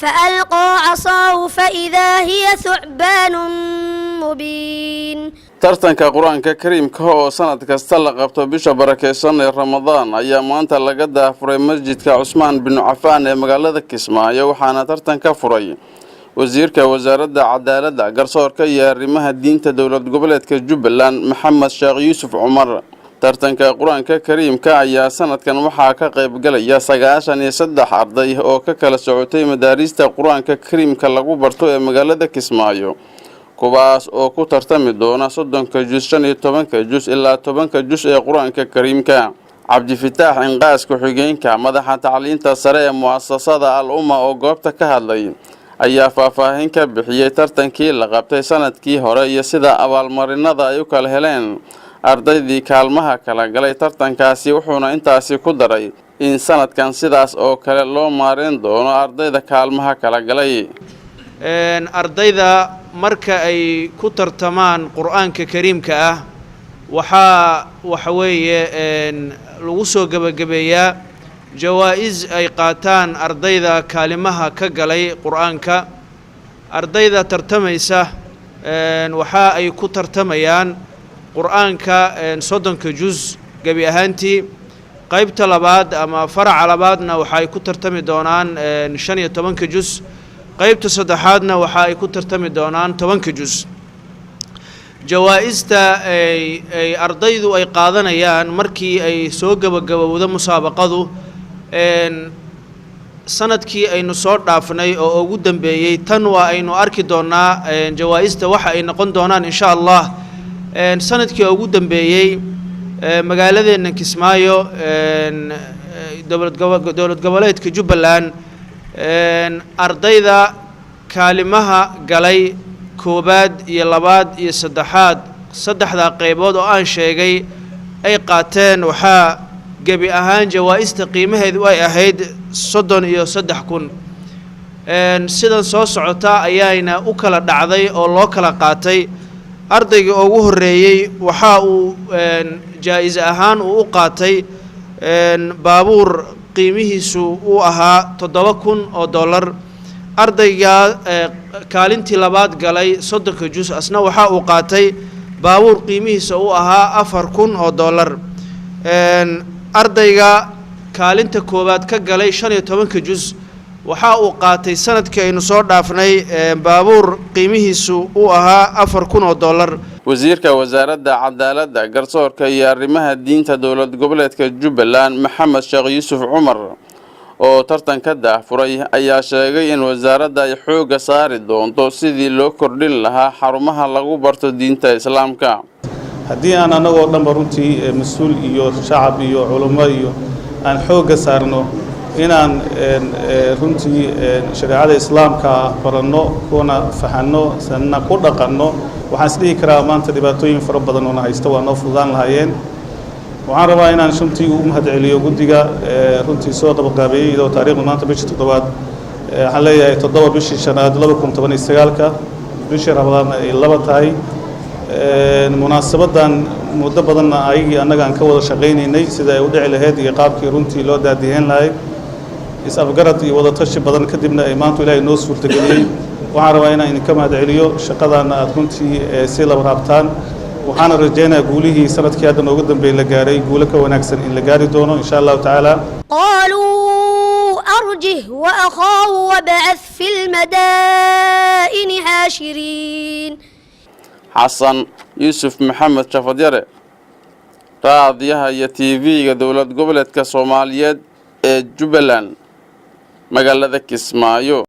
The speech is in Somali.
فألقى عصاه فإذا هي ثعبان مبين tartanka quraanka kariimka oo sanad kasta la qabto bisha barakeysan ee Ramadaan ayaa maanta laga daafuray masjidka Usmaan bin Affan ee magaalada Kismaayo waxaana tartanka furay wasiirka wasaaradda cadaaladda garsoorka iyo arrimaha diinta dowlad goboleedka Jubbaland Maxamed Sheekh Yuusuf Cumar tartanka quraanka kariimka ayaa sanadkan waxaa ka qayb galaya 93 arday oo ka kala socotay madaarista quraanka kariimka lagu barto ee magaalada Kismaayo kuwaas oo ku tartami doona 30 juz 15 juz ilaa 10 juz ee quraanka kariimka Cabdi Fataax Inqaas ku xigeenka madaxa tacliinta sare ee muassasada Al-Umma oo goobta ka hadlay ayaa faahfaahin ka bixiyay tartankii la qabtay sanadkii hore iyo sida abaalmarinada ay u kala heleen ardaydii kaalmaha kala galay tartankaasi wuxuuna intaasi ku daray in sanadkan sidaas oo kale loo maareyn doono ardayda kaalmaha kala galay ardayda marka ay ku tartamaan quraanka kariimka ah waxa weeye lagu soo gabagabeeyaa jawaa'iz ay qaataan ardayda kaalimaha ka galay quraanka ardayda tartamaysa waxa ay ku tartamayaan quraanka 30 juz gabi ahaantii qaybta labaad ama faraca labaadna waxa ay ku tartami doonaan 15 juz qaybta saddexaadna waxa ay ku tartami doonaan 10 juz jawaa'ista ay ardaydu ay qaadanayaan markii ay soo gabagabowdo musaabaqadu sanadkii aynu soo dhaafnay oo ugu dambeeyay tan waa aynu arki doonaa jawaa'ista waxa ay noqon doonaan insha Allah sanadkii ugu dambeeyay magaaladeena Kismaayo dowlad goboleedka Jubbaland ardayda kaalimaha galay koobaad iyo labaad iyo saddexaad saddexda qaybood oo aan sheegay ay qaateen waxa gabi ahaan jawaa'ista qiimaheedu ay ahayd 33,000 sidan soo socota ayaana u kala dhacday oo loo kala qaatay ardayga ugu horeeyay waxa uu jaa'iz ahaan u qaatay baabuur qiimihiisu uu ahaa $7,000 ardayga kaalintii labaad galay 30 juz asna waxa uu qaatay baabuur qiimihiisu uu ahaa $4,000 ardayga kaalinta koobaad ka galay 15 juz waxa uu qaatay sanadkii aynu soo dhaafnay baabuur qiimihiisu uu ahaa $4,000 wasiirka wasaaradda cadaaladda garsoorka iyo arrimaha diinta dowlad goboleedka Jubbaland Maxamed Sheekh Yuusuf Cumar oo tartanka daafuray ayaa sheegay in wasaaradda ay xooga saari doonto sidii loo kordhin lahaa xarumaha lagu barto diinta islaamka haddii aan anagoo dhanba runtii mas'uul iyo shacab iyo culimo iyo aan xooga saarno inaan runtii shariicada islaamka baranno kuna fahanno sanna ku dhaqanno waxaan isdhihi karaa maanta dhibaatooyin fara badan oo haysta waa noo fududaan lahaayeen waxaan rabaa inaan runtii u mahadceliyo guddiga runtii soo qabqaabeeyay iyadoo taariikhdu maanta bishii 7aad waxaan leeyahay 7 bishii 5aad 2019 bishii Ramadaan ay 2 tahay munaasabadan muddo badan ayagii annaga aan ka wada shaqaynaynay sida ay u dhici lahayd iyo qaabkii runtii loo daadiyeen lahay is-afgarad iyo wada tashi badan kadibna ay maanta Ilaahay noo suurtageliyay waxaan rabaa inaan idinka mahadceliyo shaqadana aad runtii si laba raabtaan waxaan rajaynayaa guulihii sanadkii hadda noogu dambeeyay la gaaray guulo ka wanaagsan in la gaari doono insha Allah taala قالوا أرجه وأخاه وبعث في المدائن حاشرين حسن يوسف محمد شفديره raadiyaha iyo TV-ga dowlad goboleedka Soomaaliyeed ee Jubbaland magaalada Kismaayo